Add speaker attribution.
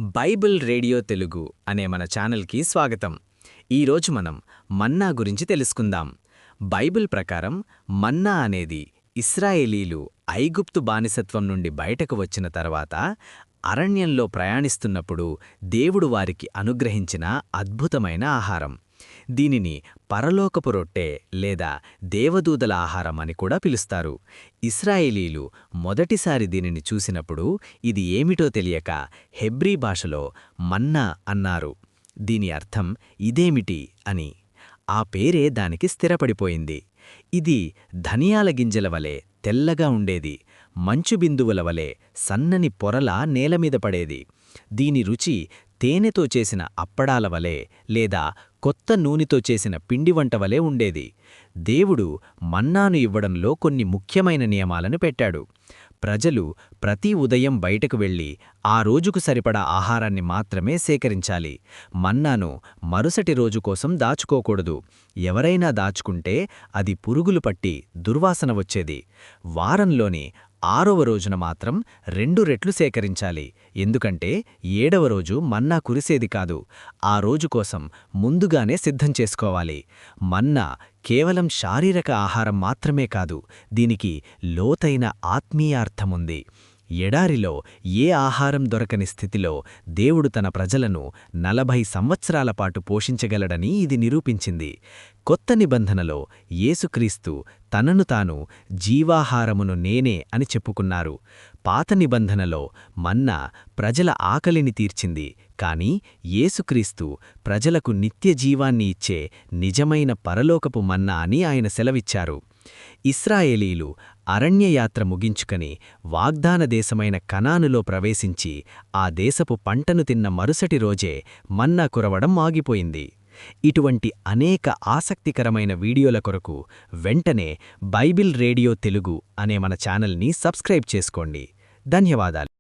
Speaker 1: Bible radio Telugu అనే మన ఛానల్కి స్వాగతం. ఈరోజు మనం మన్నా గురించి తెలుసుకుందాం. బైబిల్ ప్రకారం మన్నా అనేది ఇశ్రాయేలీలు ఐగుప్తు బానిసత్వం నుండి బయటకు వచ్చిన తర్వాత అరణ్యంలో ప్రయాణిస్తున్నప్పుడు దేవుడు వారికి అనుగ్రహించిన అద్భుతమైన ఆహారం. దీనిని పరలోకపు రొట్టె లేదా దేవదూతల ఆహారం అని కూడా పిలుస్తారు. ఇశ్రాయేలీలు మొదటిసారి దీనిని చూసినప్పుడు ఇది ఏమిటో తెలియక హెబ్రీ భాషలో మన్నా అన్నారు. దీని అర్థం ఇదేమిటి అని. ఆ పేరే దానికి స్థిరపడిపోయింది. ఇది ధనియాల గింజల వలె తెల్లగా ఉండేది. మంచు బిందువుల వలె సన్నని పొరలా నేలమీద పడేది. దీని రుచి తేనెతో చేసిన అప్పడాల వలె లేదా కొత్త నూనెతో చేసిన పిండి వంట వలె ఉండేది. దేవుడు మన్నాను ఇవ్వడంలో కొన్ని ముఖ్యమైన నియమాలను పెట్టాడు. ప్రజలు ప్రతి ఉదయం బయటకు వెళ్లి ఆ రోజుకు సరిపడా ఆహారాన్ని మాత్రమే సేకరించాలి. మన్నాను మరుసటి రోజు కోసం దాచుకోకూడదు. ఎవరైనా దాచుకుంటే అది పురుగులు పట్టి దుర్వాసన వచ్చేది. వారంలోని 6వ రోజున మాత్రం 2 రెట్లు సేకరించాలి. ఎందుకంటే 7వ రోజు మన్నా కురిసేది కాదు. ఆ రోజు కోసం ముందుగానే సిద్ధం చేసుకోవాలి. మన్నా కేవలం శారీరక ఆహారం మాత్రమే కాదు, దీనికి లోతైన ఆత్మీయార్థముంది. ఎడారిలో ఏ ఆహారం దొరకని స్థితిలో దేవుడు తన ప్రజలను 40 సంవత్సరాల పాటు పోషించగలడని ఇది నిరూపించింది. కొత్త నిబంధనలో యేసుక్రీస్తు తనను తాను జీవాహారమును నేనే అని చెప్పుకున్నారు. పాత నిబంధనలో మన్నా ప్రజల ఆకలిని తీర్చింది. కాని యేసుక్రీస్తు ప్రజలకు నిత్యజీవాన్ని ఇచ్చే నిజమైన పరలోకపు మన్నా అని ఆయన సెలవిచ్చారు. ఇశ్రాయేలీలు అరణ్యయాత్ర ముగించుకని వాగ్దాన దేశమైన కనానులో ప్రవేశించి ఆ దేశపు పంటను తిన్న మరుసటి రోజే మన్నా కురవడం ఆగిపోయింది. ఇటువంటి అనేక ఆసక్తికరమైన వీడియోల కొరకు వెంటనే బైబిల్ రేడియో తెలుగు అనే మన ఛానల్ని సబ్స్క్రైబ్ చేసుకోండి. ధన్యవాదాలు.